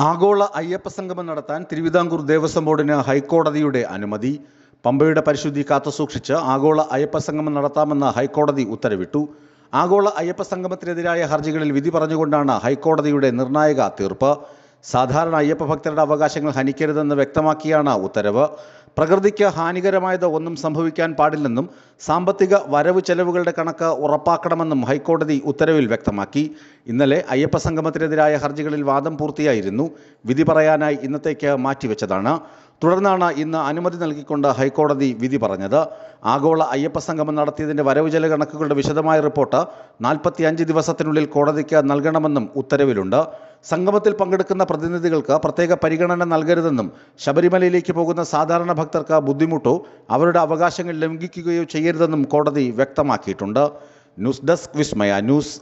ആഗോള അയ്യപ്പ സംഗമം നടത്താൻ തിരുവിതാംകൂർ ദേവസ്വം ബോർഡിന് ഹൈക്കോടതിയുടെ അനുമതി. പമ്പയുടെ പരിശുദ്ധി കാത്തുസൂക്ഷിച്ച് ആഗോള അയ്യപ്പ സംഗമം നടത്താമെന്ന് ഹൈക്കോടതി ഉത്തരവിട്ടു. ആഗോള അയ്യപ്പ സംഗമത്തിനെതിരായ ഹർജികളിൽ വിധി പറഞ്ഞുകൊണ്ടാണ് ഹൈക്കോടതിയുടെ നിർണായക തീർപ്പ്. സാധാരണ അയ്യപ്പ ഭക്തരുടെ അവകാശങ്ങൾ ഹനിക്കരുതെന്ന് വ്യക്തമാക്കിയാണ് ഉത്തരവ്. പ്രകൃതിക്ക് ഹാനികരമായത് ഒന്നും സംഭവിക്കാൻ പാടില്ലെന്നും സാമ്പത്തിക വരവ് ചെലവുകളുടെ കണക്ക് ഉറപ്പാക്കണമെന്നും ഹൈക്കോടതി ഉത്തരവിൽ വ്യക്തമാക്കി. ഇന്നലെ അയ്യപ്പ സംഗമത്തിനെതിരായ ഹർജികളിൽ വാദം പൂർത്തിയായിരുന്നു. വിധി പറയാനായി ഇന്നത്തേക്ക് മാറ്റിവെച്ചതാണ്. തുടർന്നാണ് ഇന്ന് അനുമതി നൽകിക്കൊണ്ട് ഹൈക്കോടതി വിധി പറഞ്ഞത്. ആഗോള അയ്യപ്പ സംഗമം നടത്തിയതിൻ്റെ വരവ് ചെലവ് കണക്കുകളുടെ വിശദമായ റിപ്പോർട്ട് 45 ദിവസത്തിനുള്ളിൽ കോടതിക്ക് നൽകണമെന്നും ഉത്തരവിലുണ്ട്. സംഗമത്തിൽ പങ്കെടുക്കുന്ന പ്രതിനിധികൾക്ക് പ്രത്യേക പരിഗണന നൽകരുതെന്നും ശബരിമലയിലേക്ക് പോകുന്ന സാധാരണ ഭക്തർക്ക് ബുദ്ധിമുട്ടോ അവരുടെ അവകാശങ്ങൾ ലംഘിക്കുകയോ ചെയ്യരുതെന്നും കോടതി വ്യക്തമാക്കിയിട്ടുണ്ട്. ന്യൂസ് ഡെസ്ക് വിസ്മയ ന്യൂസ്.